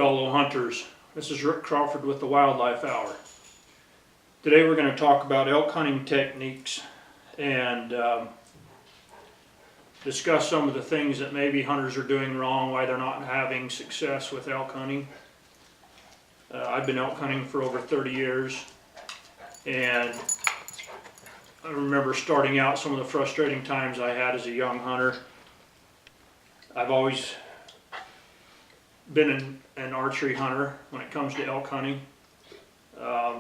fellow hunters. This is Rick Crawford with the Wildlife Hour. Today we're going to talk about elk hunting techniques and discuss some of the things that maybe hunters are doing wrong, why they're not having success with elk hunting. I've been elk hunting for over 30 years, and I remember starting out some of the frustrating times I had as a young hunter. I've always been an archery hunter when it comes to elk hunting. I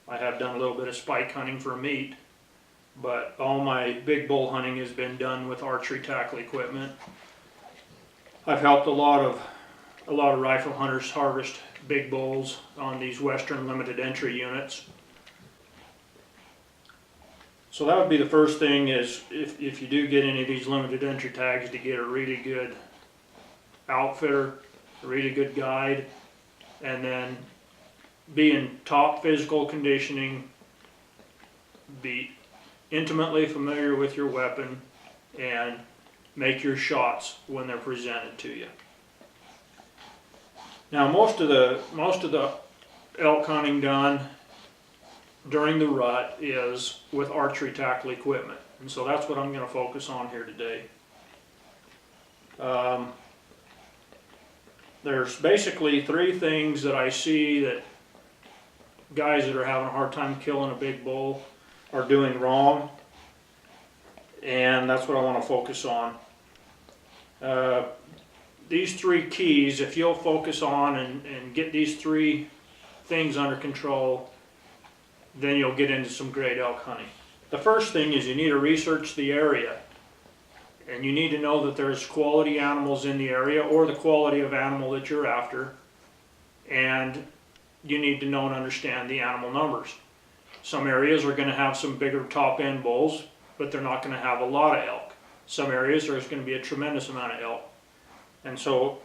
have done a little bit of spike hunting for meat, but all my big bull hunting has been done with archery tackle equipment. I've helped a lot of rifle hunters harvest big bulls on these Western limited entry units. So that would be the first thing, is if you do get any of these limited entry tags, to get a really good outfitter, a really good guide, and then be in top physical conditioning, be intimately familiar with your weapon, and make your shots when they're presented to you. Now most of the elk hunting done during the rut is with archery tackle equipment, and so that's what I'm going to focus on here today. There's basically three things that I see that guys that are having a hard time killing a big bull are doing wrong, and that's what I want to focus on. These three keys, if you'll focus on and get these three things under control, then you'll get into some great elk hunting. The first thing is you need to research the area, and you need to know that there's quality animals in the area, or the quality of animal that you're after, and you need to know and understand the animal numbers. Some areas are going to have some bigger top end bulls, but they're not going to have a lot of elk. Some areas there's going to be a tremendous amount of elk. And so,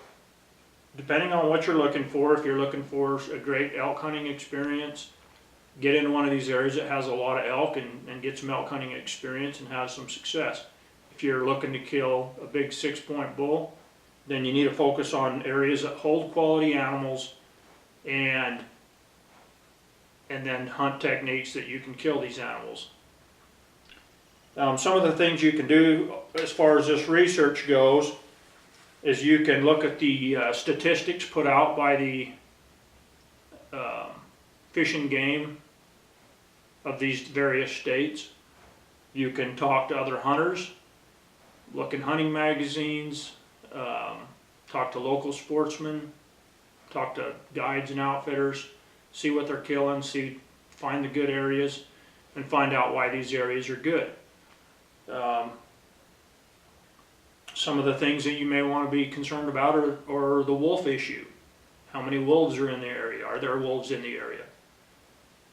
depending on what you're looking for, if you're looking for a great elk hunting experience, get into one of these areas that has a lot of elk and get some elk hunting experience and have some success. If you're looking to kill a big 6-point bull, then you need to focus on areas that hold quality animals, and then hunt techniques that you can kill these animals. Some of the things you can do as far as this research goes is you can look at the statistics put out by the Fish and Game of these various states. You can talk to other hunters, look in hunting magazines, talk to local sportsmen, talk to guides and outfitters, see what they're killing, find the good areas, and find out why these areas are good. Some of the things that you may want to be concerned about are the wolf issue. How many wolves are in the area? Are there wolves in the area?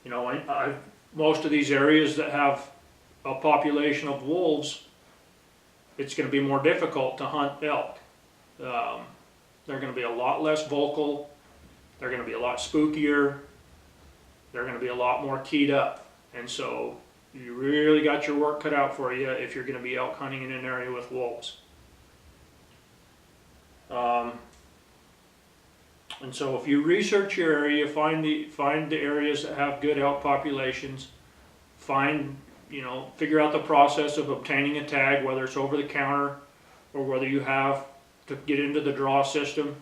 You know, most of these areas that have a population of wolves, it's going to be more difficult to hunt elk. They're going to be a lot less vocal. They're going to be a lot spookier. They're going to be a lot more keyed up. And so you really got your work cut out for you if you're going to be elk hunting in an area with wolves. And so if you research your area, find the areas that have good elk populations, figure out the process of obtaining a tag, whether it's over the counter or whether you have to get into the draw system,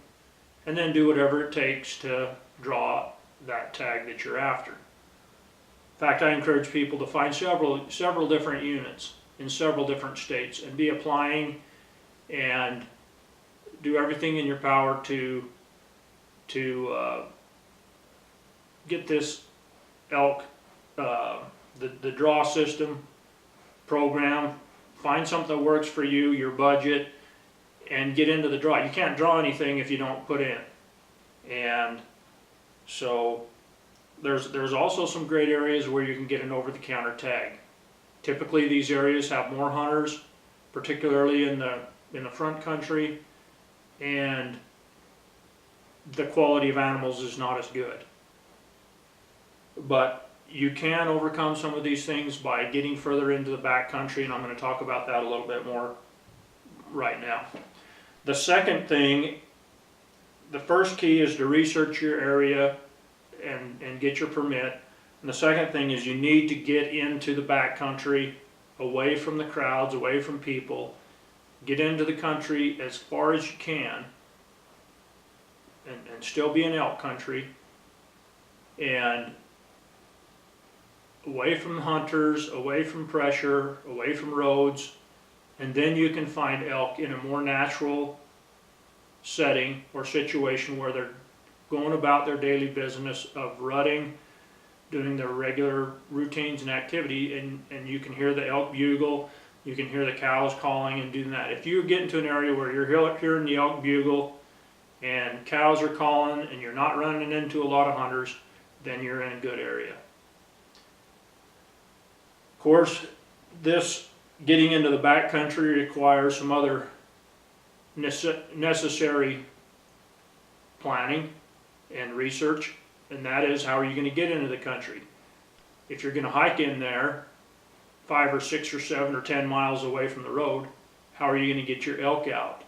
and then do whatever it takes to draw that tag that you're after. In fact, I encourage people to find several different units in several different states and be applying and do everything in your power to get this elk, the draw system program, find something that works for you, your budget, and get into the draw. You can't draw anything if you don't put in. And so there's also some great areas where you can get an over-the-counter tag. Typically these areas have more hunters, particularly in the front country, and the quality of animals is not as good. But you can overcome some of these things by getting further into the backcountry, and I'm going to talk about that a little bit more right now. The second thing the first key is to research your area and get your permit. And the second thing is you need to get into the backcountry, away from the crowds, away from people. Get into the country as far as you can and still be in elk country, and away from hunters, away from pressure, away from roads, and then you can find elk in a more natural setting or situation where they're going about their daily business of rutting, doing their regular routines and activity, and you can hear the elk bugle, you can hear the cows calling and doing that. If you get into an area where you're hearing the elk bugle and cows are calling and you're not running into a lot of hunters, then you're in a good area. Of course, this getting into the backcountry requires some other necessary planning and research, and that is, how are you going to get into the country? If you're going to hike in there 5 or 6 or 7 or 10 miles away from the road, how are you going to get your elk out?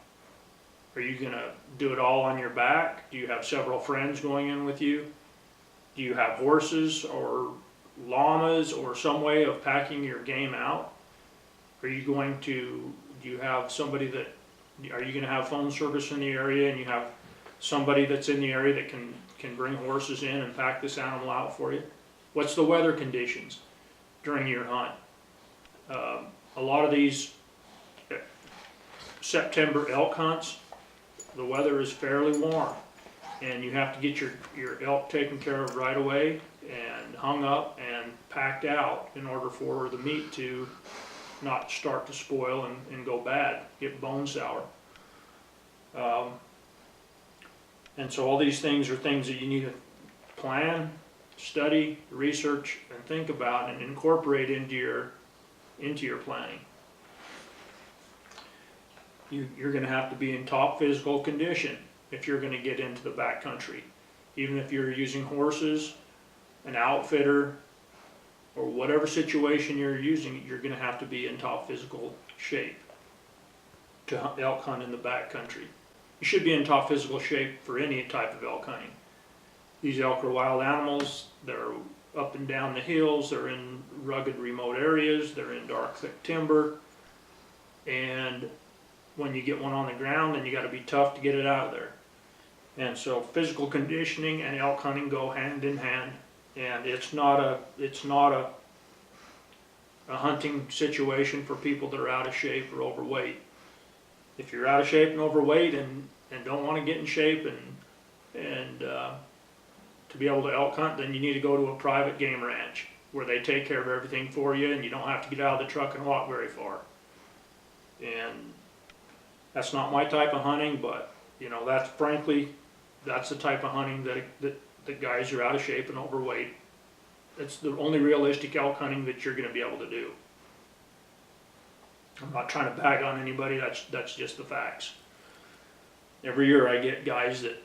Are you going to do it all on your back? Do you have several friends going in with you? Do you have horses or llamas or some way of packing your game out? Are you going to, do you have somebody that, are you going to have phone service in the area and you have somebody that's in the area that can bring horses in and pack this animal out for you? What's the weather conditions during your hunt? A lot of these September elk hunts, the weather is fairly warm, and you have to get your elk taken care of right away and hung up and packed out in order for the meat to not start to spoil and go bad, get bone sour. And so all these things are things that you need to plan, study, research, and think about and incorporate into your planning. You're going to have to be in top physical condition if you're going to get into the backcountry. Even if you're using horses, an outfitter, or whatever situation you're using, you're going to have to be in top physical shape to elk hunt in the backcountry. You should be in top physical shape for any type of elk hunting. These elk are wild animals. They're up and down the hills. They're in rugged, remote areas. They're in dark, thick timber. And when you get one on the ground, then you got to be tough to get it out of there. And so physical conditioning and elk hunting go hand in hand. And it's not a hunting situation for people that are out of shape or overweight. If you're out of shape and overweight and don't want to get in shape and to be able to elk hunt, then you need to go to a private game ranch where they take care of everything for you and you don't have to get out of the truck and walk very far. And that's not my type of hunting, but you know, that's the type of hunting that guys are out of shape and overweight. It's the only realistic elk hunting that you're going to be able to do. I'm not trying to bag on anybody, that's just the facts. Every year I get guys that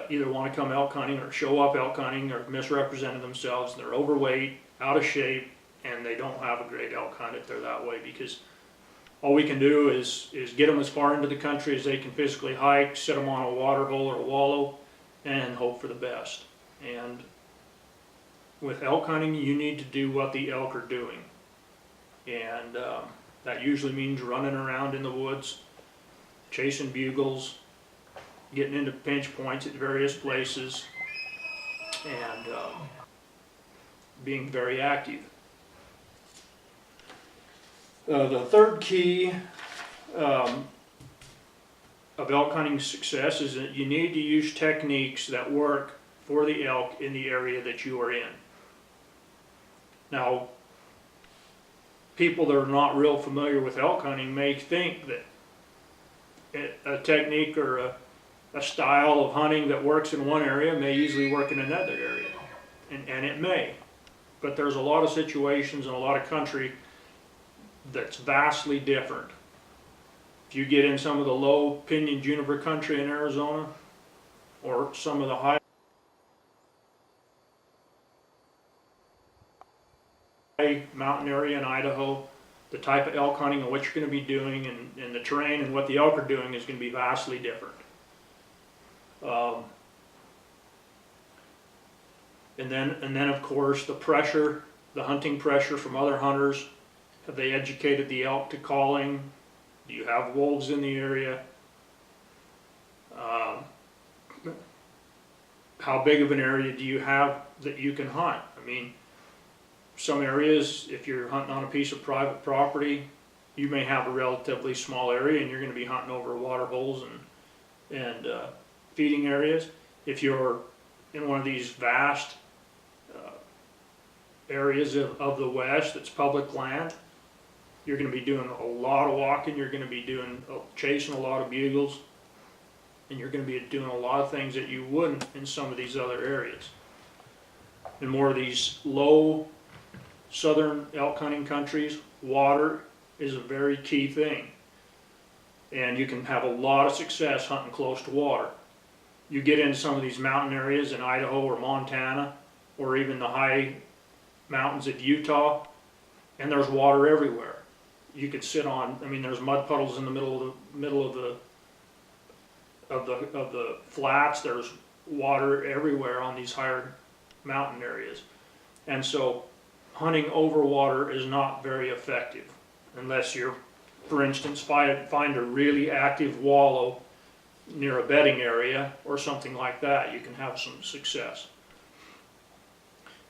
either want to come elk hunting or show up elk hunting or misrepresented themselves. They're overweight, out of shape, and they don't have a great elk hunt if they're that way, because all we can do is get them as far into the country as they can physically hike, set them on a water hole or a wallow, and hope for the best. And with elk hunting, you need to do what the elk are doing. And that usually means running around in the woods, chasing bugles, getting into pinch points at various places, and being very active. The third key of elk hunting success is that you need to use techniques that work for the elk in the area that you are in. Now, people that are not real familiar with elk hunting may think that a technique or a style of hunting that works in one area may easily work in another area, and it may. But there's a lot of situations and a lot of country that's vastly different. If you get in some of the low pinyon juniper country in Arizona, or some of the high mountain area in Idaho, the type of elk hunting and what you're going to be doing and the terrain and what the elk are doing is going to be vastly different. Um, and then of course the pressure, the hunting pressure from other hunters. Have they educated the elk to calling? Do you have wolves in the area? How big of an area do you have that you can hunt? I mean, some areas, if you're hunting on a piece of private property, you may have a relatively small area and you're going to be hunting over water holes and feeding areas. If you're in one of these vast areas of the West that's public land, you're going to be doing a lot of walking, you're going to be chasing a lot of bugles, and you're going to be doing a lot of things that you wouldn't in some of these other areas. In more of these low southern elk hunting countries, water is a very key thing. And you can have a lot of success hunting close to water. You get into some of these mountain areas in Idaho or Montana, or even the high mountains of Utah, and there's water everywhere. You could sit on, I mean, there's mud puddles in the middle of the flats. There's water everywhere on these higher mountain areas. And so hunting over water is not very effective unless you're, for instance, find a really active wallow near a bedding area or something like that. You can have some success.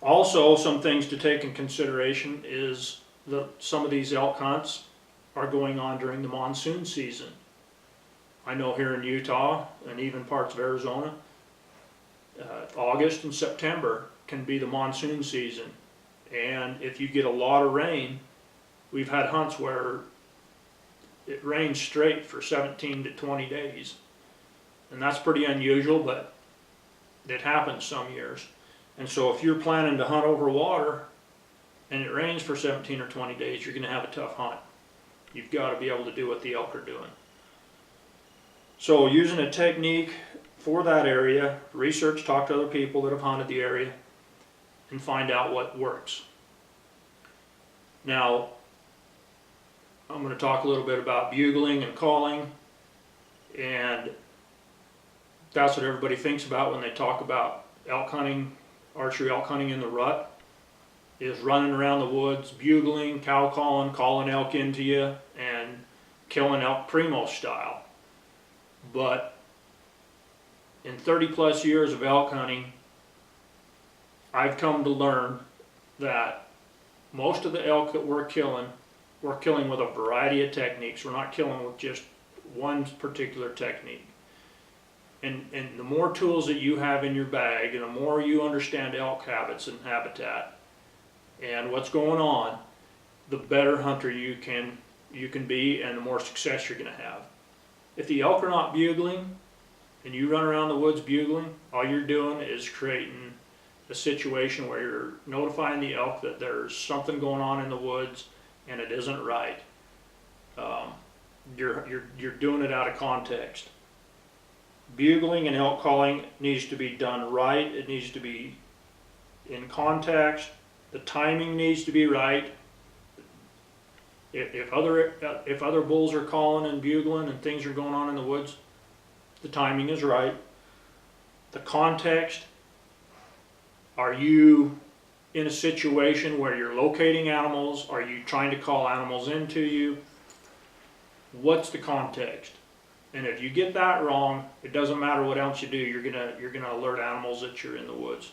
Also, some things to take in consideration is that some of these elk hunts are going on during the monsoon season. I know here in Utah and even parts of Arizona, August and September can be the monsoon season. And if you get a lot of rain, we've had hunts where it rains straight for 17 to 20 days. And that's pretty unusual, but it happens some years. And so if you're planning to hunt over water and it rains for 17 or 20 days, you're going to have a tough hunt. You've got to be able to do what the elk are doing. So using a technique for that area, research, talk to other people that have hunted the area, and find out what works. Now, I'm going to talk a little bit about bugling and calling, and that's what everybody thinks about when they talk about elk hunting, archery elk hunting in the rut, is running around the woods, bugling, cow calling elk into you, and killing elk primo style. But in 30 plus years of elk hunting, I've come to learn that most of the elk that we're killing with a variety of techniques. We're not killing with just one particular technique. And the more tools that you have in your bag, and the more you understand elk habits and habitat and what's going on, the better hunter you can be, and the more success you're going to have. If the elk are not bugling and you run around the woods bugling, all you're doing is creating a situation where you're notifying the elk that there's something going on in the woods and it isn't right. You're doing it out of context. Bugling and elk calling needs to be done right. It needs to be in context. The timing needs to be right. If other bulls are calling and bugling and things are going on in the woods, the timing is right. The context, are you in a situation where you're locating animals? Are you trying to call animals into you? What's the context? And if you get that wrong, it doesn't matter what else you do, you're gonna alert animals that you're in the woods.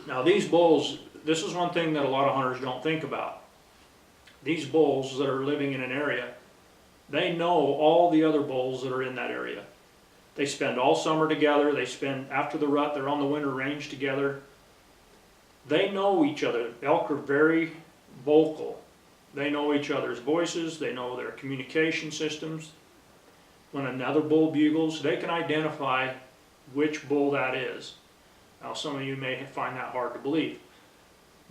Now these bulls, this is one thing that a lot of hunters don't think about. These bulls that are living in an area, they know all the other bulls that are in that area. They spend all summer together, after the rut, they're on the winter range together. They know each other. Elk are very vocal. They know each other's voices, they know their communication systems. When another bull bugles, they can identify which bull that is. Now some of you may find that hard to believe,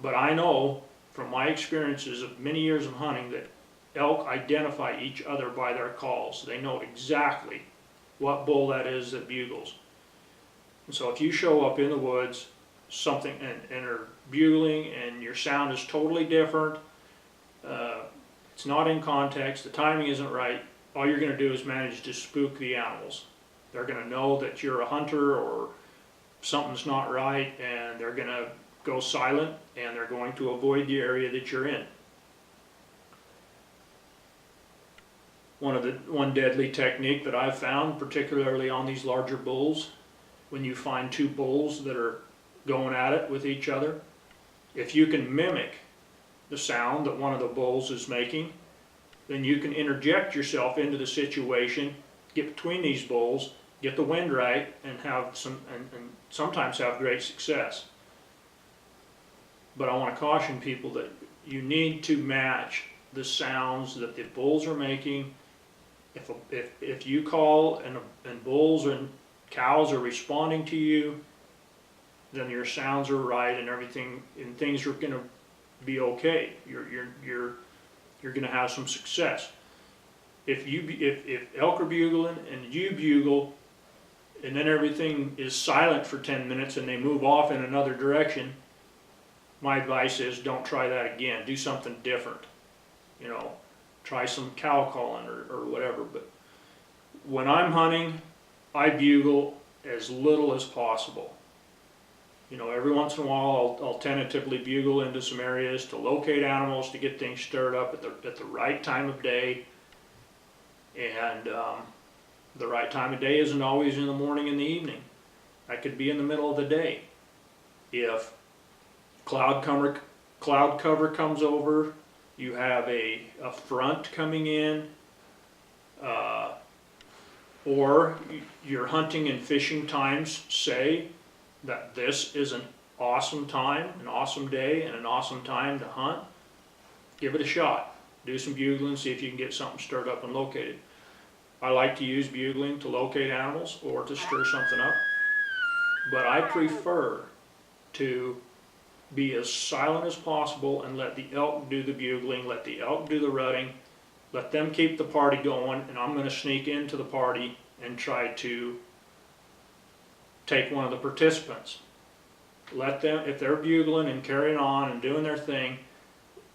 but I know from my experiences of many years of hunting that elk identify each other by their calls. They know exactly what bull that is that bugles. And so if you show up in the woods and are bugling and your sound is totally different, it's not in context, the timing isn't right, all you're going to do is manage to spook the animals. They're going to know that you're a hunter or something's not right, and they're going to go silent, and they're going to avoid the area that you're in. One deadly technique that I've found, particularly on these larger bulls, when you find two bulls that are going at it with each other, if you can mimic the sound that one of the bulls is making, then you can interject yourself into the situation, get between these bulls, get the wind right, and have and sometimes have great success. But I want to caution people that you need to match the sounds that the bulls are making. If you call and bulls and cows are responding to you, then your sounds are right and everything, and things are going to be okay. You're going to have some success. If elk are bugling and you bugle, and then everything is silent for 10 minutes and they move off in another direction, my advice is don't try that again. Do something different. You know, try some cow calling or whatever. But when I'm hunting, I bugle as little as possible. You know, every once in a while I'll tentatively bugle into some areas to locate animals, to get things stirred up at the right time of day. And the right time of day isn't always in the morning and the evening. I could be in the middle of the day. If cloud cover comes over, you have a front coming in, or your hunting and fishing times say that this is an awesome time, an awesome day, and an awesome time to hunt, give it a shot. Do some bugling, see if you can get something stirred up and located. I like to use bugling to locate animals or to stir something up, but I prefer to be as silent as possible and let the elk do the bugling, let the elk do the rutting, let them keep the party going, and I'm going to sneak into the party and try to take one of the participants. Let them, if they're bugling and carrying on and doing their thing,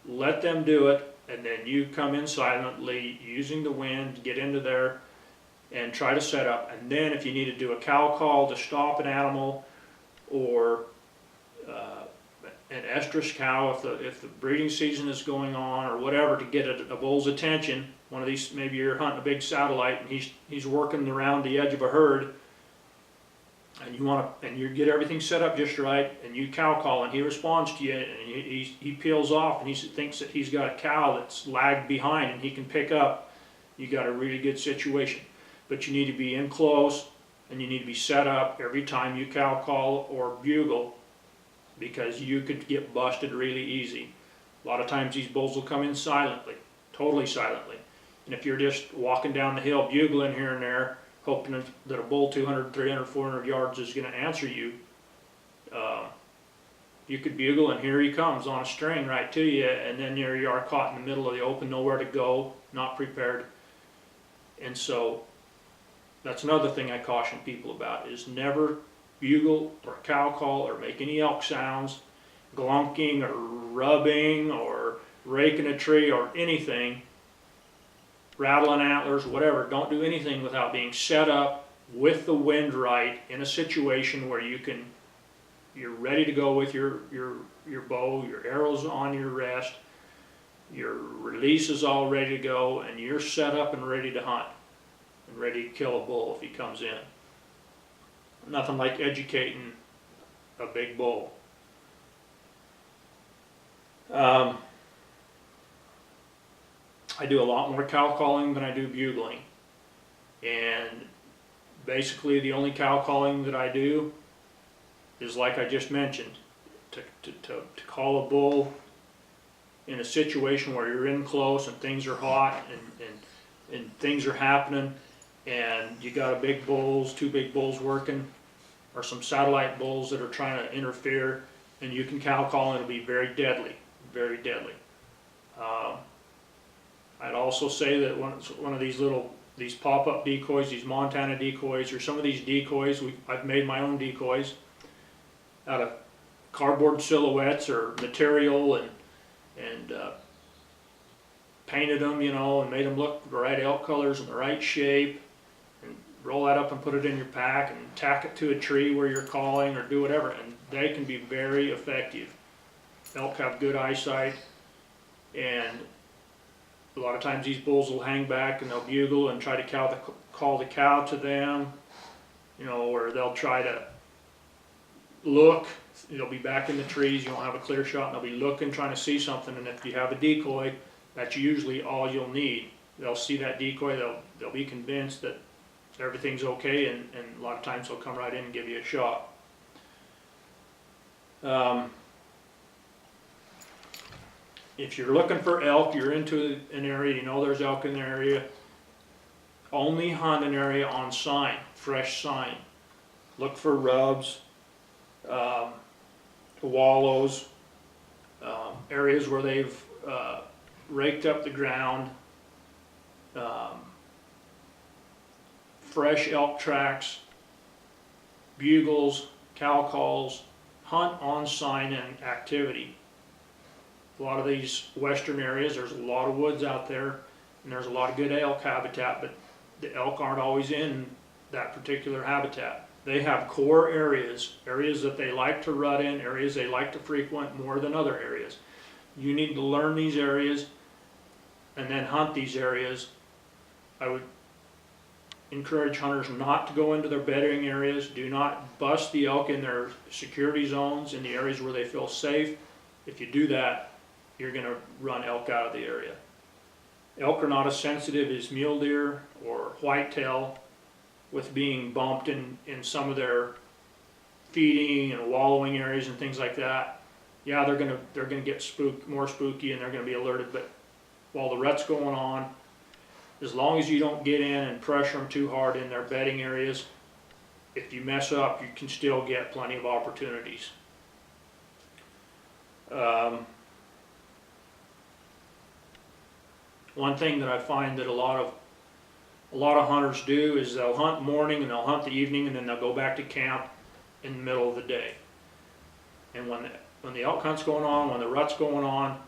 let them do it, and then you come in silently using the wind to get into there and try to set up. And then if you need to do a cow call to stop an animal, or an estrus cow if the breeding season is going on or whatever, to get a bull's attention. One of these, maybe you're hunting a big satellite and he's working around the edge of a herd, and you get everything set up just right, and you cow call and he responds to you, and he peels off and he thinks that he's got a cow that's lagged behind and he can pick up. You got a really good situation, but you need to be in close and you need to be set up every time you cow call or bugle, because you could get busted really easy. A lot of times these bulls will come in silently, totally silently. And if you're just walking down the hill bugling here and there, hoping that a bull 200, 300, 400 yards is going to answer you, you could bugle and here he comes on a string right to you, and then there you are caught in the middle of the open, nowhere to go, not prepared. And so that's another thing I caution people about, is never bugle or cow call or make any elk sounds, glunking or rubbing or raking a tree or anything, rattling antlers, whatever. Don't do anything without being set up with the wind right in a situation where you're ready to go with your bow, your arrows on your rest, your release is all ready to go, and you're set up and ready to hunt and ready to kill a bull if he comes in. Nothing like educating a big bull. I do a lot more cow calling than I do bugling, and basically the only cow calling that I do is like I just mentioned, to call a bull in a situation where you're in close and things are hot and things are happening, and you got two big bulls working, or some satellite bulls that are trying to interfere, and you can cow call and it'll be very deadly, very deadly. I'd also say that one of these pop-up decoys, these Montana decoys, or some of these decoys, I've made my own decoys out of cardboard silhouettes or material, and painted them, and made them look the right elk colors and the right shape, and roll that up and put it in your pack and tack it to a tree where you're calling or do whatever, and they can be very effective. Elk have good eyesight, and a lot of times these bulls will hang back and they'll bugle and try to call the cow to them, you know, or they'll try to look. They'll be back in the trees, you won't have a clear shot, and they'll be looking, trying to see something, and if you have a decoy, that's usually all you'll need. They'll see that decoy, they'll be convinced that everything's okay, and a lot of times they'll come right in and give you a shot. If you're looking for elk, you're into an area, you know there's elk in the area, only hunt an area on sign, fresh sign. Look for rubs, wallows, areas where they've raked up the ground, fresh elk tracks, bugles, cow calls. Hunt on sign and activity. A lot of these western areas, there's a lot of woods out there, and there's a lot of good elk habitat, but the elk aren't always in that particular habitat. They have core areas, areas that they like to rut in, areas they like to frequent more than other areas. You need to learn these areas and then hunt these areas. I would encourage hunters not to go into their bedding areas. Do not bust the elk in their security zones, in the areas where they feel safe. If you do that, you're going to run elk out of the area. Elk are not as sensitive as mule deer or whitetail with being bumped in some of their feeding and wallowing areas and things like that. Yeah, they're gonna get more spooky, and they're gonna be alerted, but while the rut's going on, as long as you don't get in and pressure them too hard in their bedding areas, if you mess up, you can still get plenty of opportunities. One thing that I find that a lot of hunters do is they'll hunt morning and they'll hunt the evening, and then they'll go back to camp in the middle of the day. And when the elk hunt's going on, when the rut's going on,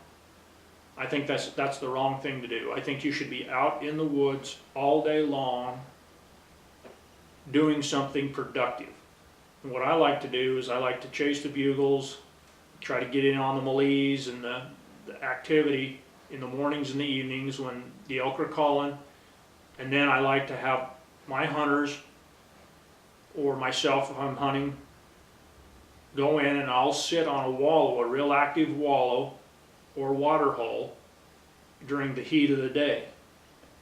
I think that's the wrong thing to do. I think you should be out in the woods all day long doing something productive. And what I like to do is I like to chase the bugles, try to get in on the melees and the activity in the mornings and the evenings when the elk are calling. And then I like to have my hunters, or myself if I'm hunting, go in and I'll sit on a wallow, a real active wallow or water hole during the heat of the day.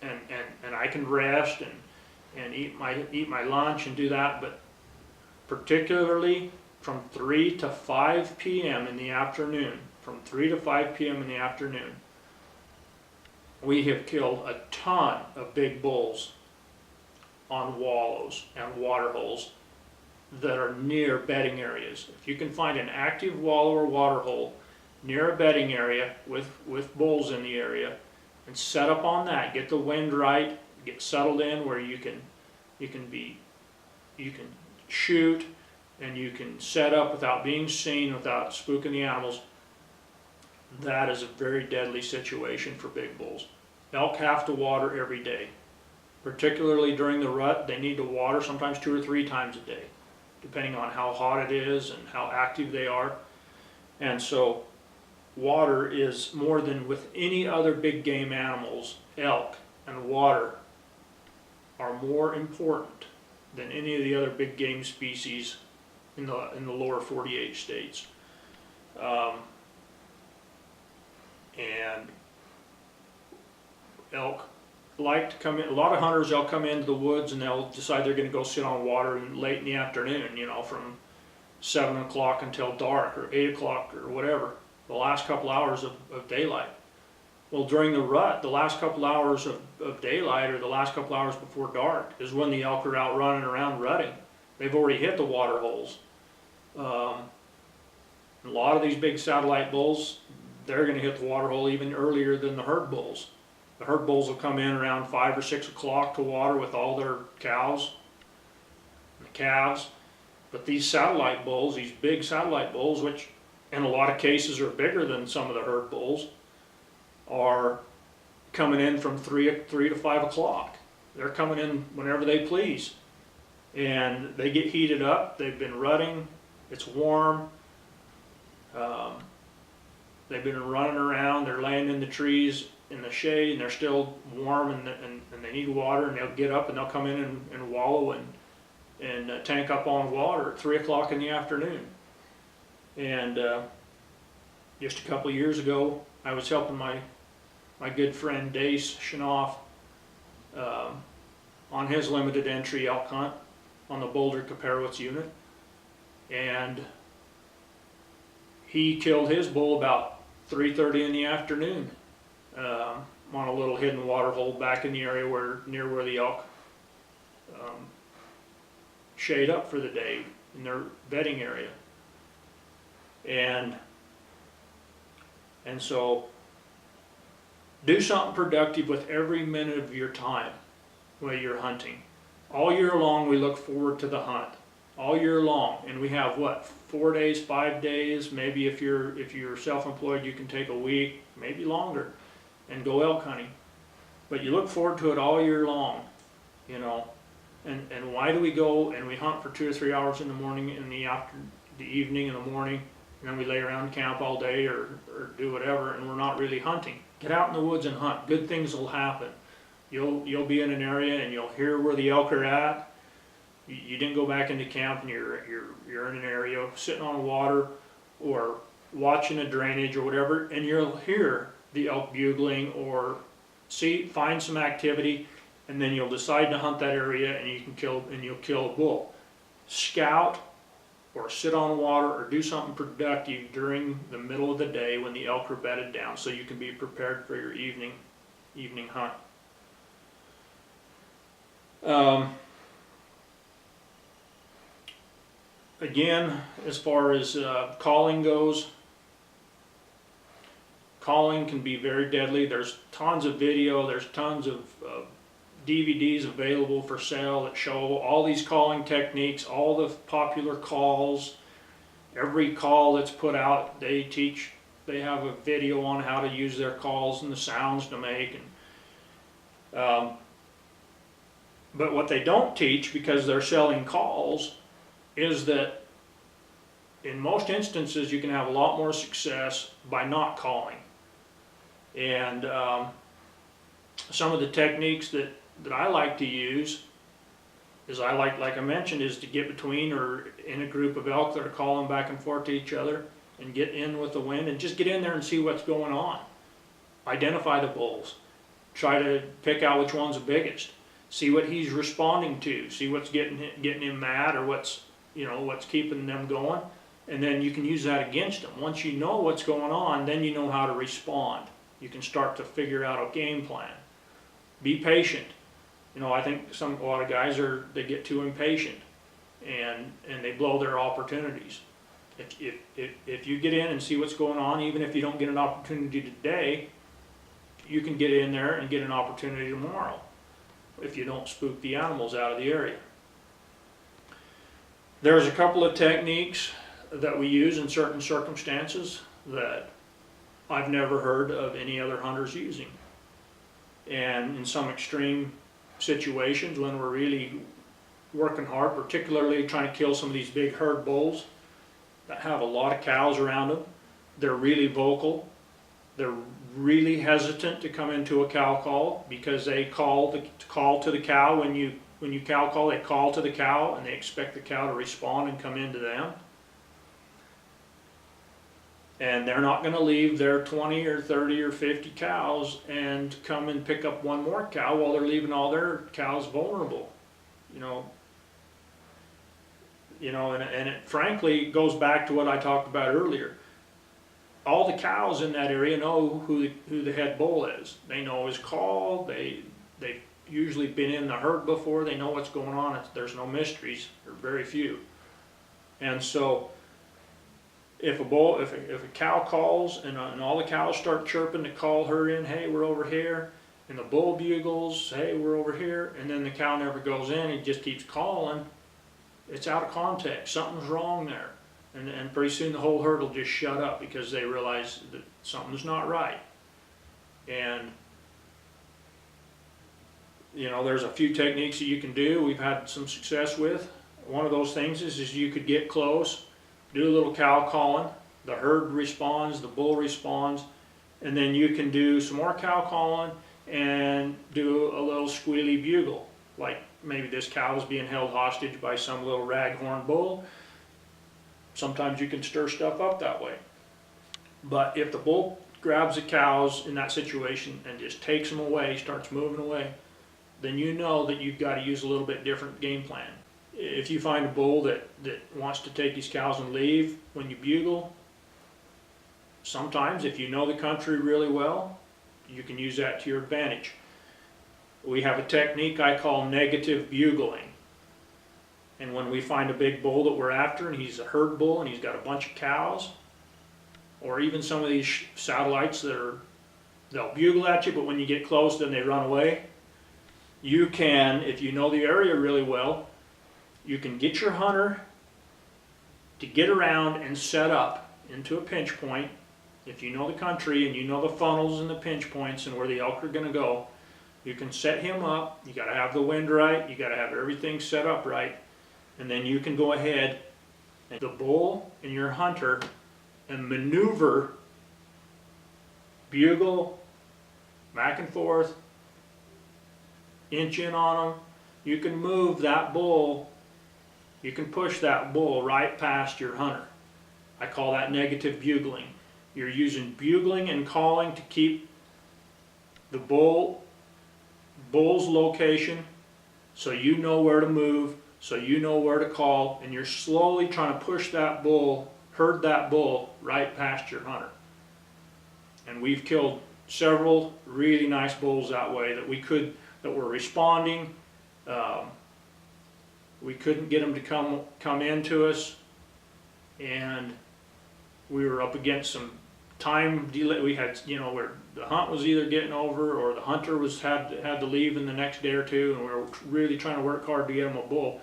And I can rest and eat my lunch and do that, but particularly from 3 to 5 p.m. in the afternoon, from 3 to 5 p.m. in the afternoon, we have killed a ton of big bulls on wallows and water holes that are near bedding areas. If you can find an active wallow or water hole near a bedding area with bulls in the area, and set up on that, get the wind right, get settled in where you can shoot and you can set up without being seen, without spooking the animals. That is a very deadly situation for big bulls. Elk have to water every day. Particularly during the rut, they need to water sometimes 2 or 3 times a day, depending on how hot it is and how active they are. And so water is more than with any other big game animals, elk and water are more important than any of the other big game species in the lower 48 states. And elk like to come in. A lot of hunters, they'll come into the woods and they'll decide they're going to go sit on water late in the afternoon, you know, from 7 o'clock until dark, or 8 o'clock or whatever, the last couple hours of daylight. Well, during the rut, the last couple hours of daylight, or the last couple hours before dark, is when the elk are out running around rutting. They've already hit the water holes. A lot of these big satellite bulls, they're going to hit the water hole even earlier than the herd bulls. The herd bulls will come in around 5 or 6 o'clock to water with all their cows and the calves. But these satellite bulls, these big satellite bulls, which in a lot of cases are bigger than some of the herd bulls, are coming in from 3 to 5 o'clock. They're coming in whenever they please. and they get heated up. They've been rutting, it's warm, they've been running around, they're laying in the trees in the shade, and they're still warm, and they need water, and they'll get up and they'll come in and wallow and tank up on water at 3 o'clock in the afternoon. And just a couple of years ago, I was helping my good friend Dace Schnoff on his limited entry elk hunt on the Boulder Caparowitz unit, and he killed his bull about 3:30 in the afternoon on a little hidden water hole back in the area near where the elk shade up for the day in their bedding area. And so do something productive with every minute of your time while you're hunting. All year long we look forward to the hunt. All year long, and we have what, 4 days, 5 days, maybe if you're self-employed you can take a week, maybe longer, and go elk hunting. But you look forward to it all year long, you know. And why do we go and we hunt for 2 or 3 hours in the morning, in the evening, in the morning, and then we lay around camp all day or do whatever, and we're not really hunting? Get out in the woods and hunt. Good things will happen. You'll be in an area and you'll hear where the elk are at. You didn't go back into camp and you're in an area sitting on water or watching a drainage or whatever, and you'll hear the elk bugling or find some activity, and then you'll decide to hunt that area and you'll kill a bull. Scout or sit on water or do something productive during the middle of the day when the elk are bedded down, so you can be prepared for your evening hunt. Again, as far as calling goes, calling can be very deadly. There's tons of video, there's tons of DVDs available for sale that show all these calling techniques, all the popular calls. Every call that's put out, they have a video on how to use their calls and the sounds to make. But what they don't teach, because they're selling calls, is that in most instances you can have a lot more success by not calling. And some of the techniques that I like to use is like I mentioned, is to get between or in a group of elk that are calling back and forth to each other and get in with the wind and just get in there and see what's going on. Identify the bulls. Try to pick out which one's the biggest. See what he's responding to. See what's getting him mad or what's keeping them going. And then you can use that against them. Once you know what's going on, then you know how to respond. You can start to figure out a game plan. Be patient. I think a lot of guys they get too impatient and they blow their opportunities. If you get in and see what's going on, even if you don't get an opportunity today, you can get in there and get an opportunity tomorrow if you don't spook the animals out of the area. There's a couple of techniques that we use in certain circumstances that I've never heard of any other hunters using. And in some extreme situations when we're really working hard, particularly trying to kill some of these big herd bulls that have a lot of cows around them, they're really vocal. They're really hesitant to come into a cow call because they call to the cow. When you cow call, they call to the cow and they expect the cow to respond and come into them. And they're not going to leave their 20 or 30 or 50 cows and come and pick up one more cow while they're leaving all their cows vulnerable. And it frankly goes back to what I talked about earlier. All the cows in that area know who the head bull is. They know his call. They've usually been in the herd before. They know what's going on. There's no mysteries, or very few. And so if a cow calls and all the cows start chirping to call her in, hey, we're over here, and the bull bugles, hey, we're over here, and then the cow never goes in, he just keeps calling, it's out of context. Something's wrong there. And pretty soon the whole herd will just shut up because they realize that something's not right. And You know, there's a few techniques that you can do. We've had some success with. One of those things is you could get close, do a little cow calling. The herd responds, the bull responds, and then you can do some more cow calling and do a little squealy bugle. Like maybe this cow is being held hostage by some little raghorn bull. Sometimes you can stir stuff up that way. But if the bull grabs the cows in that situation and just takes them away, starts moving away, then you know that you've got to use a little bit different game plan. If you find a bull that wants to take his cows and leave when you bugle, sometimes if you know the country really well, you can use that to your advantage. We have a technique I call negative bugling. And when we find a big bull that we're after and he's a herd bull and he's got a bunch of cows, or even some of these satellites they'll bugle at you, but when you get close then they run away. You can, if you know the area really well, you can get your hunter to get around and set up into a pinch point. If you know the country and you know the funnels and the pinch points and where the elk are going to go, you can set him up. You got to have the wind right. You got to have everything set up right. And then you can go ahead and the bull and your hunter and maneuver, bugle, back and forth, inch in on them. You can move that bull, you can push that bull right past your hunter. I call that negative bugling. You're using bugling and calling to keep the bull's location so you know where to move, so you know where to call, and you're slowly trying to push that bull, herd that bull right past your hunter. And we've killed several really nice bulls that way that were responding. We couldn't get them to come into us, and we were up against some time delay. We had, where the hunt was either getting over or the hunter had to leave in the next day or two, and we were really trying to work hard to get them a bull.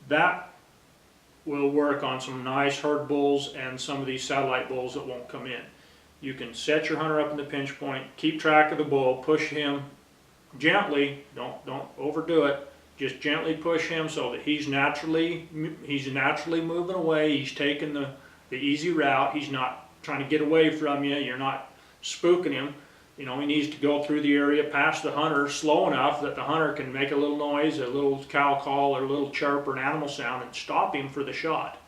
That will work on some nice herd bulls and some of these satellite bulls that won't come in. You can set your hunter up in the pinch point, keep track of the bull, push him gently, don't overdo it, just gently push him so that he's naturally moving away. He's taking the easy route. He's not trying to get away from you. You're not spooking him. He needs to go through the area past the hunter slow enough that the hunter can make a little noise, a little cow call or a little chirp or an animal sound and stop him for the shot.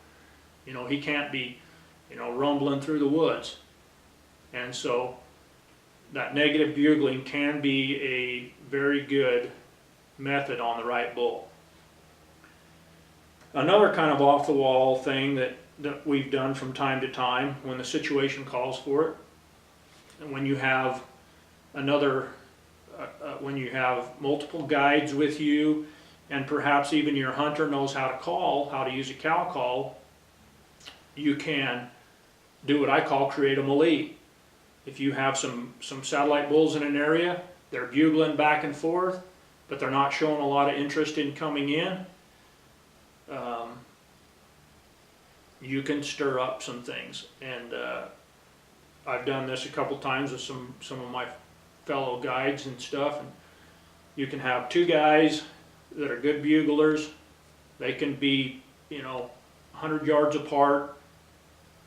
He can't be, rumbling through the woods. And so that negative bugling can be a very good method on the right bull. Another kind of off-the-wall thing that we've done from time to time when the situation calls for it, and when you have when you have multiple guides with you, and perhaps even your hunter knows how to use a cow call, you can do what I call create a melee. If you have some satellite bulls in an area, they're bugling back and forth, but they're not showing a lot of interest in coming in, you can stir up some things. And I've done this a couple times with some of my fellow guides and stuff. And you can have two guys that are good buglers. They can be, 100 yards apart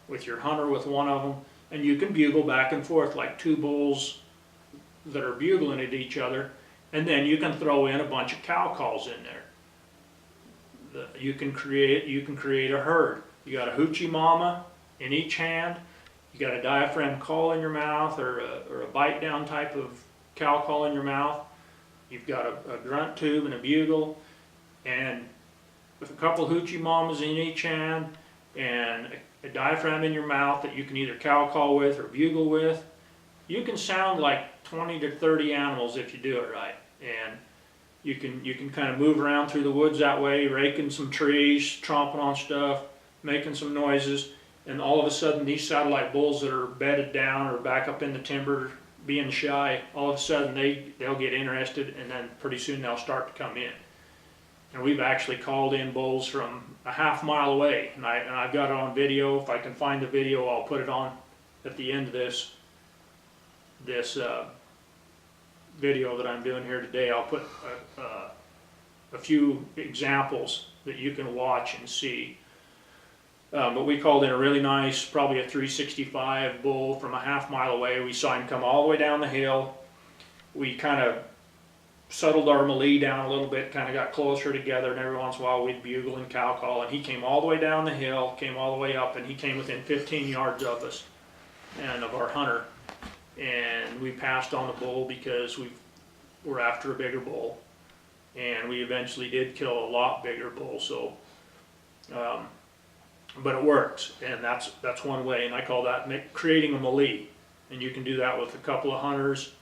with your hunter with one of them, and you can bugle back and forth like two bulls that are bugling at each other, and then you can throw in a bunch of cow calls in there. You can create a herd. You got a hoochie mama in each hand. You got a diaphragm call in your mouth, or a bite down type of cow call in your mouth. You've got a grunt tube and a bugle, and with a couple hoochie mamas in each hand and a diaphragm in your mouth that you can either cow call with or bugle with, you can sound like 20 to 30 animals if you do it right. And you can kind of move around through the woods that way, raking some trees, tromping on stuff, making some noises, and all of a sudden these satellite bulls that are bedded down or back up in the timber being shy, all of a sudden they'll get interested, and then pretty soon they'll start to come in. And we've actually called in bulls from a half-mile away, and I've got it on video. If I can find the video, I'll put it on at the end of this video that I'm doing here today, I'll put a few examples that you can watch and see. But we called in a really nice, probably a 365 bull from a half-mile away. We saw him come all the way down the hill. We kind of settled our melee down a little bit, kind of got closer together, and every once in a while we'd bugle and cow call, and he came all the way down the hill, came all the way up, and he came within 15 yards of us and of our hunter. And we passed on the bull because we were after a bigger bull, and we eventually did kill a lot bigger bull. So but it works, and that's one way, and I call that creating a melee. And you can do that with a couple of hunters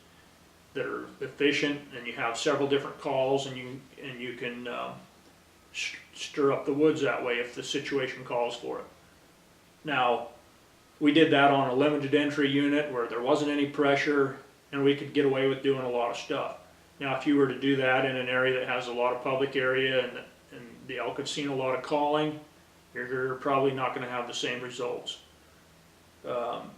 that are efficient, and you have several different calls, and you can stir up the woods that way if the situation calls for it. Now, we did that on a limited entry unit where there wasn't any pressure, and we could get away with doing a lot of stuff. Now, if you were to do that in an area that has a lot of public area and the elk have seen a lot of calling, you're probably not going to have the same results.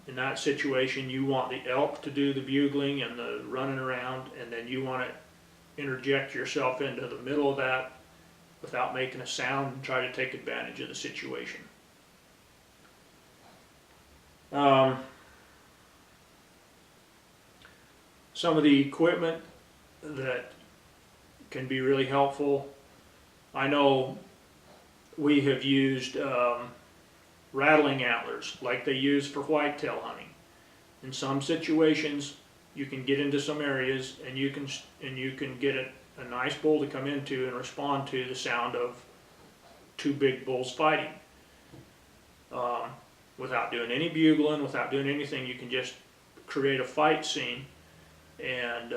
In that situation, you want the elk to do the bugling and the running around, and then you want to interject yourself into the middle of that without making a sound and try to take advantage of the situation. Some of the equipment that can be really helpful. I know we have used rattling antlers like they use for whitetail hunting. In some situations, you can get into some areas and you can get a nice bull to come into and respond to the sound of two big bulls fighting. Without doing any bugling, without doing anything, you can just create a fight scene, and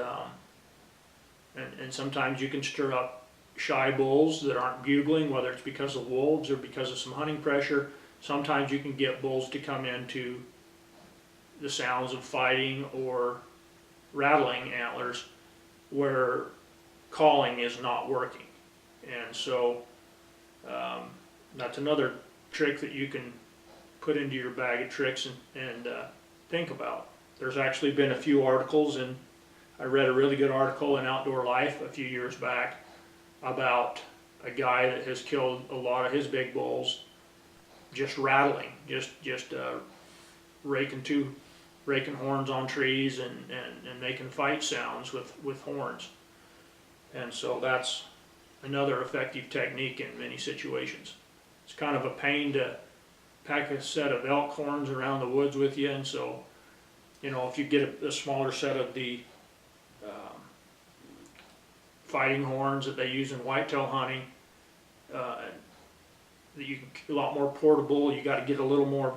sometimes you can stir up shy bulls that aren't bugling, whether it's because of wolves or because of some hunting pressure. Sometimes you can get bulls to come into the sounds of fighting or rattling antlers where calling is not working. And so that's another trick that you can put into your bag of tricks and think about. There's actually been a few articles, and I read a really good article in Outdoor Life a few years back about a guy that has killed a lot of his big bulls just rattling, just raking horns on trees and making fight sounds with horns. And so that's another effective technique in many situations. It's kind of a pain to pack a set of elk horns around the woods with you, and so, you know, if you get a smaller set of the fighting horns that they use in whitetail hunting, you can a lot more portable. You got to get a little more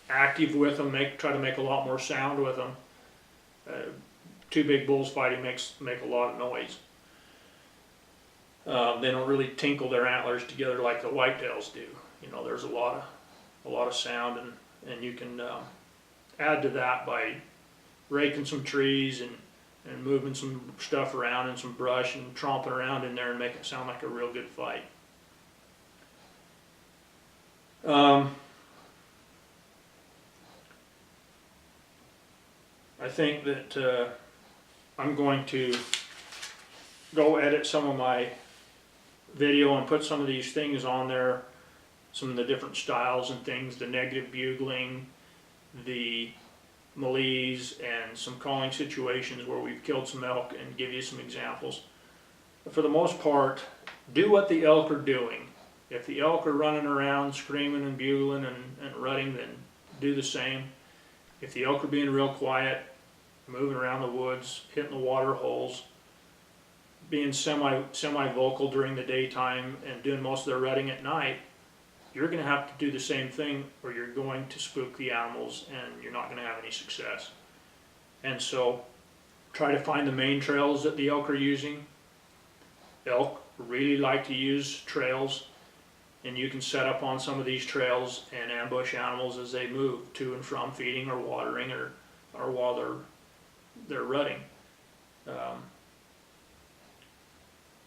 active with them. Try to make a lot more sound with them. Two big bulls fighting make a lot of noise. They don't really tinkle their antlers together like the whitetails do. You know, there's a lot of sound, and you can add to that by raking some trees and moving some stuff around and some brush and tromping around in there and make it sound like a real good fight. I think that I'm going to go edit some of my video and put some of these things on there, some of the different styles and things, the negative bugling, the melees, and some calling situations where we've killed some elk, and give you some examples. But for the most part, do what the elk are doing. If the elk are running around screaming and bugling and rutting, then do the same. If the elk are being real quiet, moving around the woods, hitting the water holes, being semi-vocal during the daytime and doing most of their rutting at night, you're going to have to do the same thing, or you're going to spook the animals and you're not going to have any success. And so try to find the main trails that the elk are using. Elk really like to use trails, and you can set up on some of these trails and ambush animals as they move to and from feeding or watering or while they're rutting.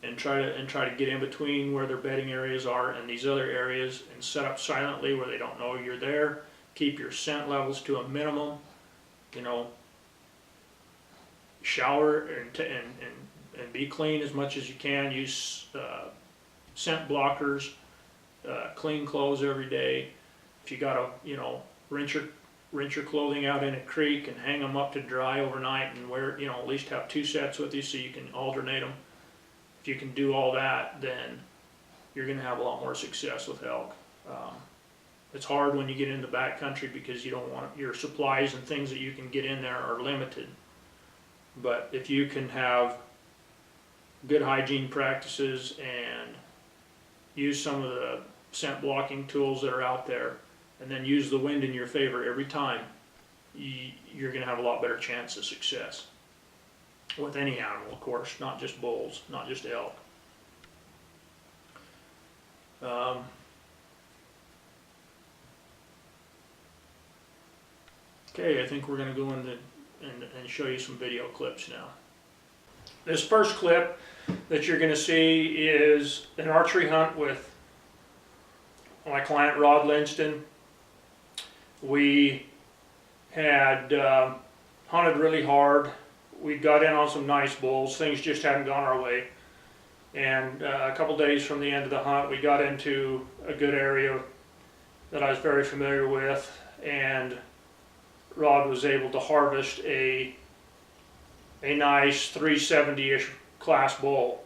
And try to get in between where their bedding areas are and these other areas, and set up silently where they don't know you're there. Keep your scent levels to a minimum. You know, shower and be clean as much as you can. Use scent blockers, clean clothes every day. If you gotta, rinse your clothing out in a creek and hang them up to dry overnight, and wear, at least have 2 sets with you so you can alternate them. If you can do all that, then you're gonna have a lot more success with elk. It's hard when you get into backcountry because you don't want your supplies and things that you can get in there are limited. But if you can have good hygiene practices and use some of the scent blocking tools that are out there, and then use the wind in your favor every time, you're going to have a lot better chance of success with any animal, of course, not just bulls, not just elk. Okay, I think we're going to go into and show you some video clips now. This first clip that you're going to see is an archery hunt with my client Rod Linston. We had hunted really hard. We got in on some nice bulls. Things just hadn't gone our way. And a couple days from the end of the hunt, we got into a good area that I was very familiar with, and Rod was able to harvest a nice 370-ish class bull.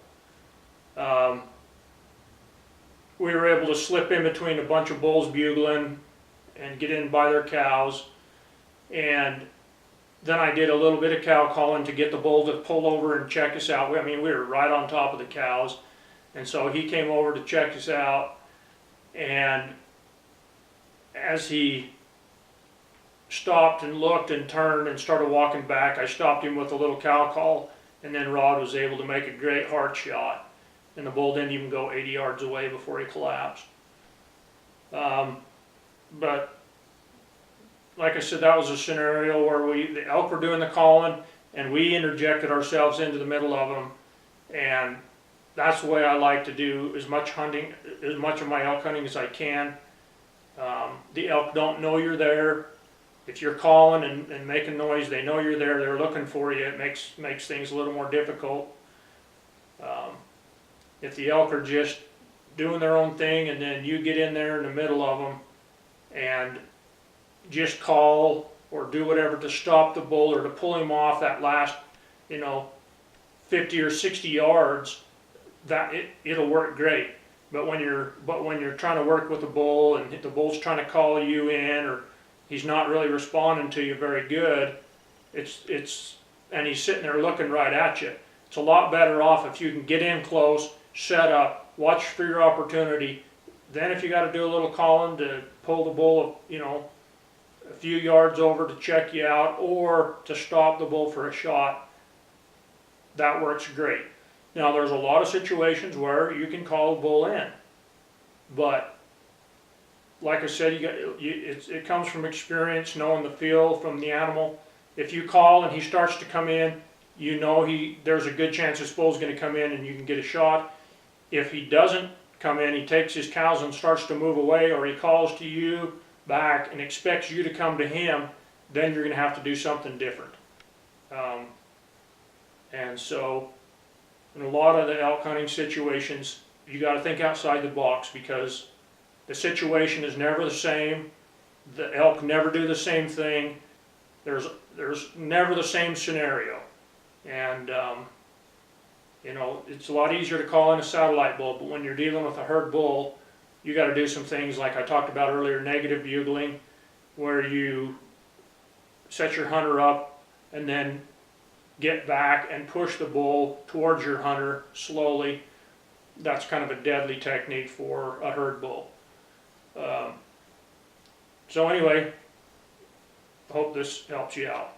We were able to slip in between a bunch of bulls bugling and get in by their cows, and then I did a little bit of cow calling to get the bull to pull over and check us out. I mean, we were right on top of the cows, and so he came over to check us out, and as he stopped and looked and turned and started walking back, I stopped him with a little cow call, and then Rod was able to make a great hard shot, and the bull didn't even go 80 yards away before he collapsed. But like I said, that was a scenario where the elk were doing the calling and we interjected ourselves into the middle of them, and that's the way I like to do as much of my elk hunting as I can. The elk don't know you're there. If you're calling and making noise, they know you're there, they're looking for you. It makes things a little more difficult. If the elk are just doing their own thing and then you get in there in the middle of them and just call or do whatever to stop the bull or to pull him off that last 50 or 60 yards, it'll work great. But when you're trying to work with the bull and the bull's trying to call you in, or he's not really responding to you very good, and he's sitting there looking right at you, it's a lot better off if you can get in close, set up, watch for your opportunity. Then if you got to do a little calling to pull the bull a few yards over to check you out or to stop the bull for a shot, that works great. Now there's a lot of situations where you can call a bull in, but like I said, it comes from experience, knowing the feel from the animal. If you call and he starts to come in, there's a good chance his bull's going to come in and you can get a shot. If he doesn't come in, he takes his cows and starts to move away, or he calls to you back and expects you to come to him, then you're going to have to do something different. And so in a lot of the elk hunting situations, you got to think outside the box, because the situation is never the same. The elk never do the same thing. There's never the same scenario. And it's a lot easier to call in a satellite bull, but when you're dealing with a herd bull, you got to do some things like I talked about earlier, negative bugling, where you set your hunter up and then get back and push the bull towards your hunter slowly. That's kind of a deadly technique for a herd bull. So anyway, I hope this helps you out.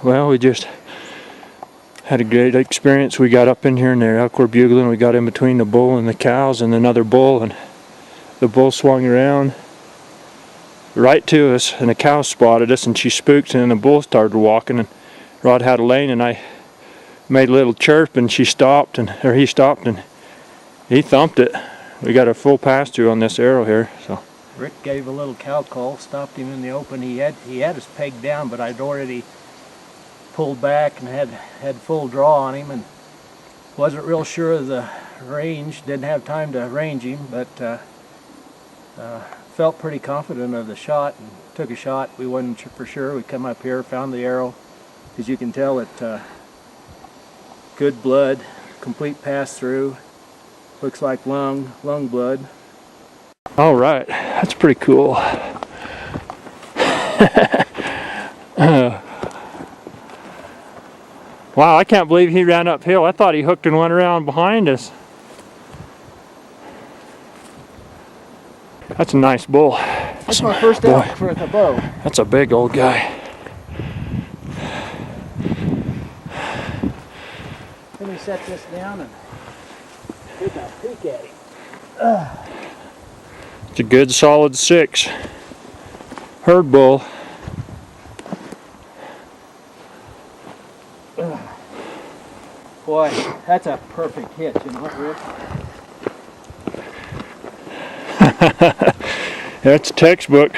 Well, we just had a great experience. We got up in here and they're elk were bugling. We got in between the bull and the cows and another bull, and the bull swung around right to us, and the cow spotted us and she spooked, and then the bull started walking, and Rod had a lane, and I made a little chirp, and he stopped, and he thumped it. We got a full pass through on this arrow here. So Rick gave a little cow call, stopped him in the open. He had us pegged down, but I'd already pulled back and had full draw on him, and wasn't real sure of the range. Didn't have time to range him, but felt pretty confident of the shot and took a shot. We wasn't for sure. We come up here, found the arrow. As you can tell, it good blood, complete pass through. Looks like lung blood. all right, that's pretty cool. Wow, I can't believe he ran uphill. I thought he hooked and went around behind us. That's a nice bull. That's my first elk for the bow. That's a big old guy. Let me set this down and take a peek at him. It's a good solid 6. Herd bull. Boy, that's a perfect hit, you know, Rick? That's textbook.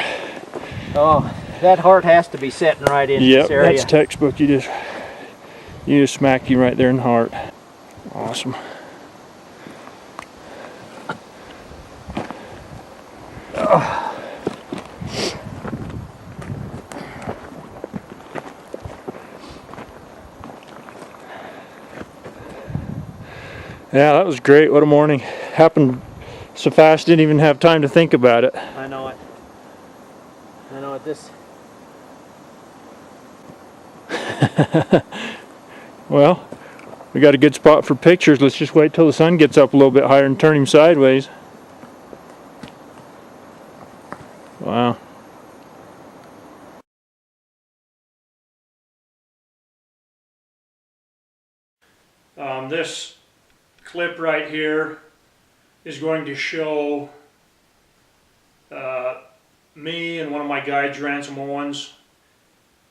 Oh, that heart has to be setting right in this area. Yep, that's textbook. You just smacked him right there in the heart. Awesome. Yeah, that was great. What a morning. Happened so fast, didn't even have time to think about it. I know it. I know it. This. Well, we got a good spot for pictures. Let's just wait till the sun gets up a little bit higher and turn him sideways. Wow. This clip right here is going to show me and one of my guides, Ransom Owens,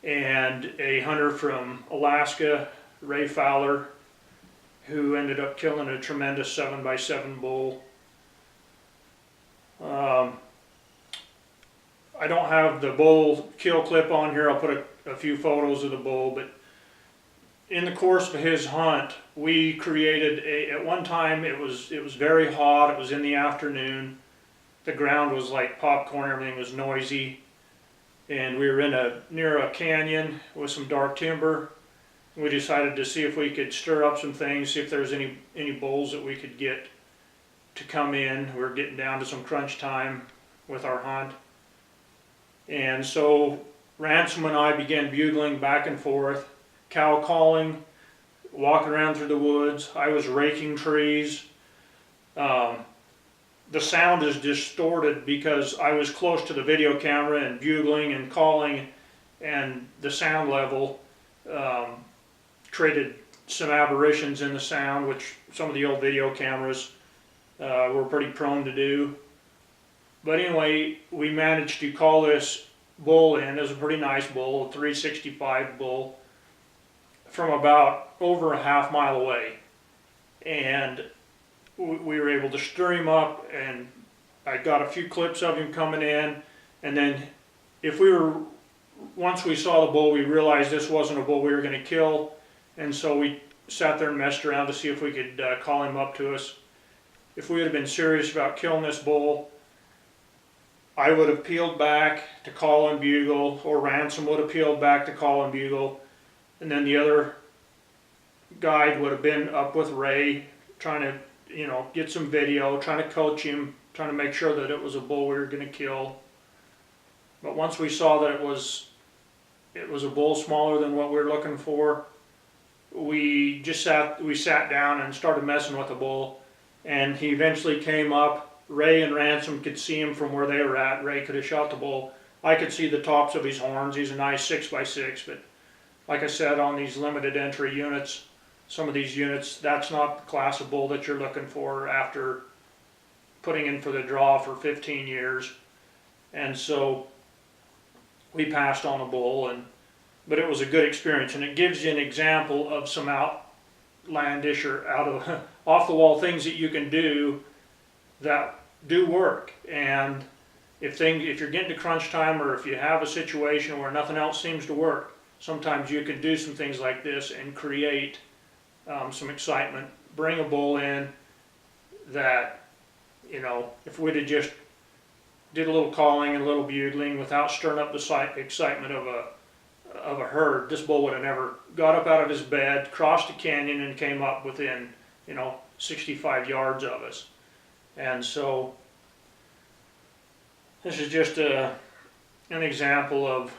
and a hunter from Alaska, Ray Fowler, who ended up killing a tremendous 7x7 bull. I don't have the bull kill clip on here. I'll put a few photos of the bull, but in the course of his hunt, we created at one time it was very hot. It was in the afternoon. The ground was like popcorn. Everything was noisy, and we were near a canyon with some dark timber. We decided to see if we could stir up some things, see if there was any bulls that we could get to come in. We were getting down to some crunch time with our hunt, and so Ransom and I began bugling back and forth, cow calling, walking around through the woods. I was raking trees. The sound is distorted because I was close to the video camera and bugling and calling, and the sound level created some aberrations in the sound, which some of the old video cameras were pretty prone to do. But anyway, we managed to call this bull in. It was a pretty nice bull, a 365 bull, from about over a half mile away. And we were able to stir him up, and I got a few clips of him coming in. And then once we saw the bull, we realized this wasn't a bull we were going to kill. And so we sat there and messed around to see if we could call him up to us. If we had been serious about killing this bull, I would have peeled back to call and bugle, or Ransom would have peeled back to call and bugle, and then the other guide would have been up with Ray, trying to, get some video, trying to coach him, trying to make sure that it was a bull we were going to kill. But once we saw that it was a bull smaller than what we were looking for, we sat down and started messing with the bull, and he eventually came up. Ray and Ransom could see him from where they were at. Ray could have shot the bull. I could see the tops of his horns. He's a nice 6x6, but like I said, on these limited entry units, some of these units, that's not the class of bull that you're looking for after putting in for the draw for 15 years. And so we passed on a bull, but it was a good experience, and it gives you an example of some outlandish or out of off the wall things that you can do that do work. And if you're getting to crunch time, or if you have a situation where nothing else seems to work, sometimes you can do some things like this and create some excitement. Bring a bull in that, you know, if we'd have just did a little calling and a little bugling without stirring up the excitement of a herd, this bull would have never got up out of his bed, crossed a canyon, and came up within, 65 yards of us. And so this is just an example of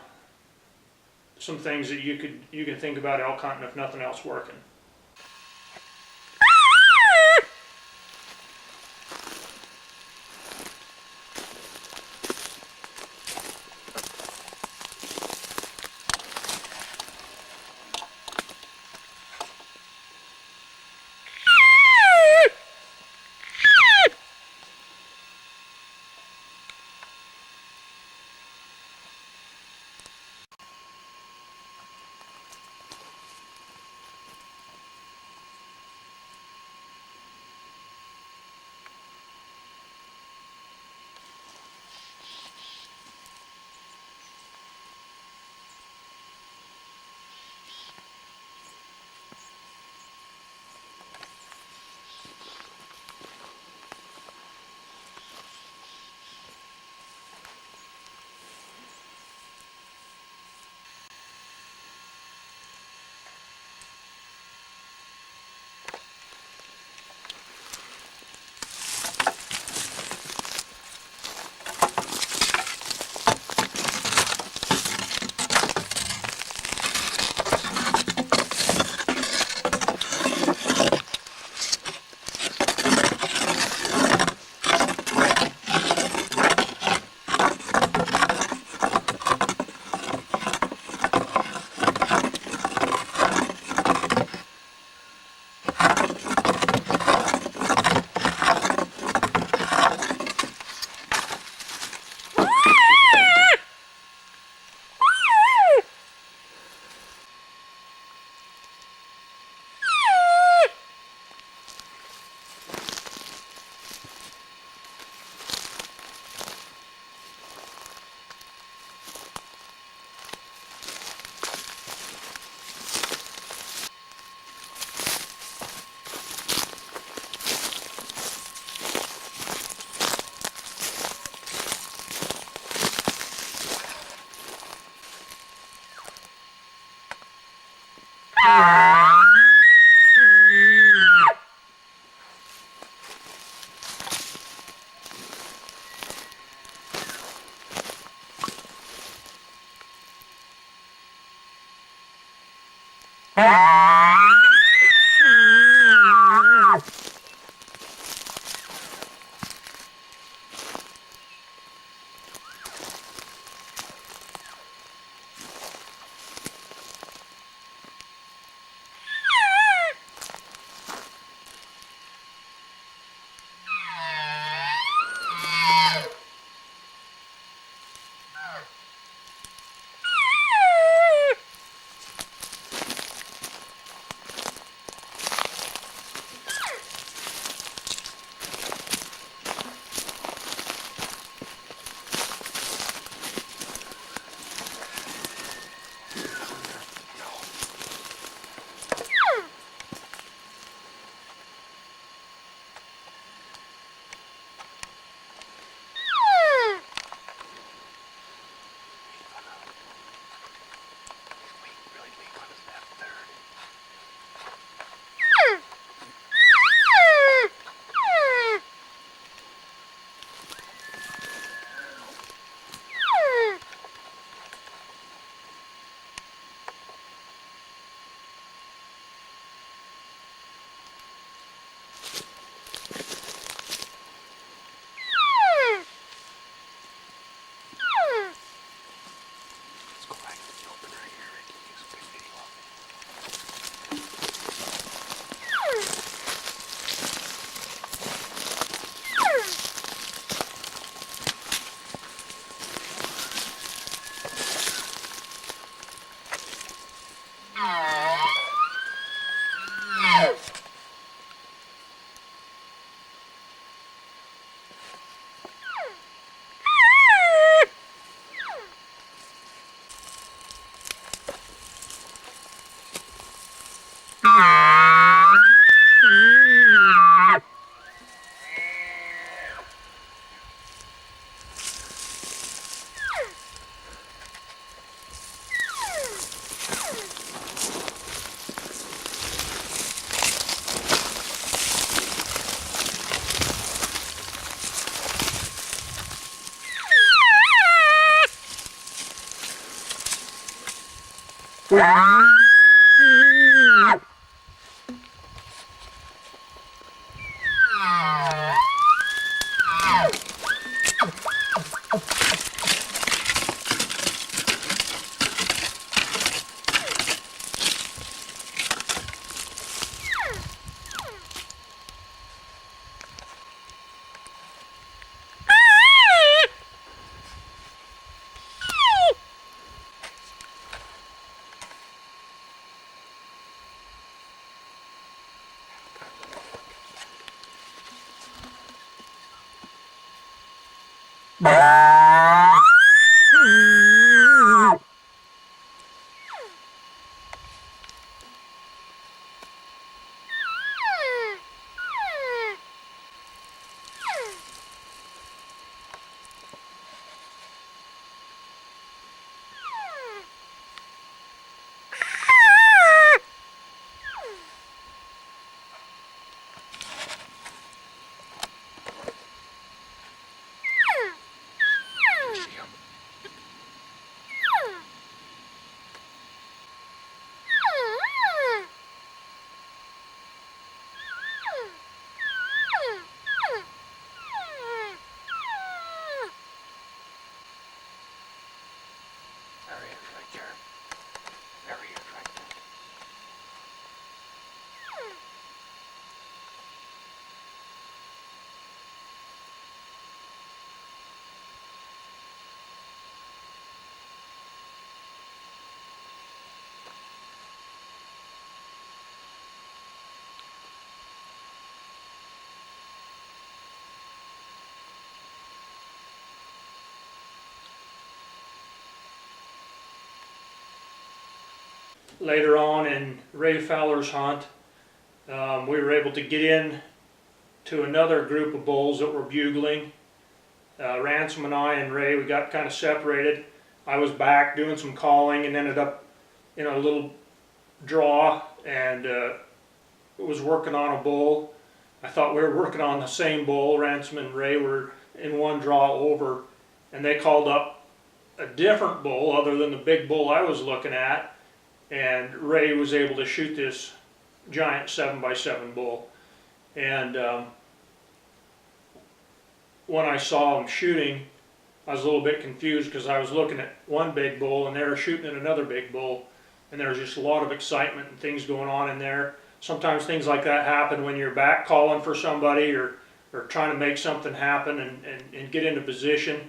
some things that you can think about elk hunting if nothing else working. Later on in Ray Fowler's hunt, we were able to get in to another group of bulls that were bugling. Ransom and I and Ray, we got kind of separated. I was back doing some calling and ended up in a little draw and was working on a bull. I thought we were working on the same bull. Ransom and Ray were in one draw over, and they called up a different bull other than the big bull I was looking at, and Ray was able to shoot this giant 7x7 bull. And when I saw him shooting, I was a little bit confused because I was looking at one big bull and they were shooting at another big bull, and there was just a lot of excitement and things going on in there. Sometimes things like that happen when you're back calling for somebody or trying to make something happen and get into position.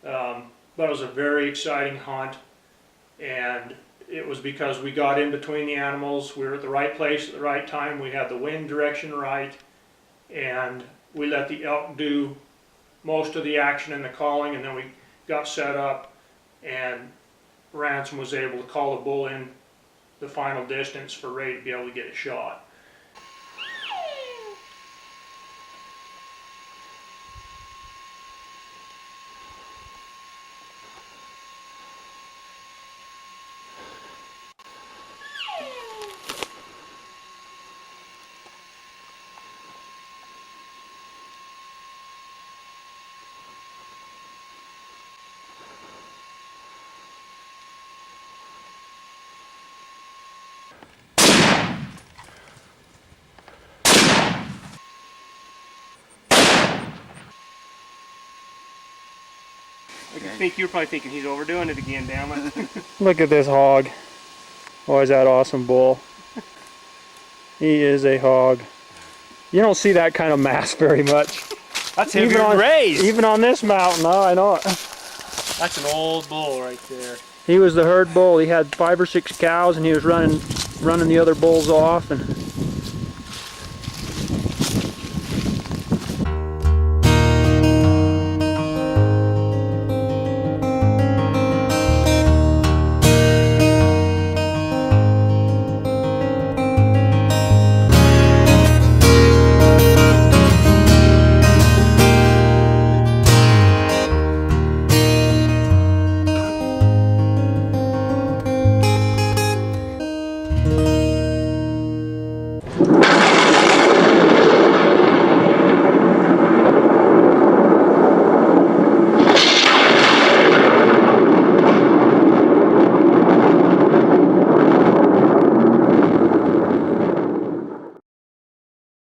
But it was a very exciting hunt, and it was because we got in between the animals. We were at the right place at the right time. We had the wind direction right, and we let the elk do most of the action in the calling, and then we got set up, and Ransom was able to call the bull in the final distance for Ray to be able to get a shot. I think you're probably thinking he's overdoing it again, damn it. Look at this hog. Oh, is that awesome bull? He is a hog. You don't see that kind of mass very much. That's heavier than Ray's. Even on this mountain, oh, I know it. That's an old bull right there. He was the herd bull. He had 5 or 6 cows, and he was running the other bulls off, and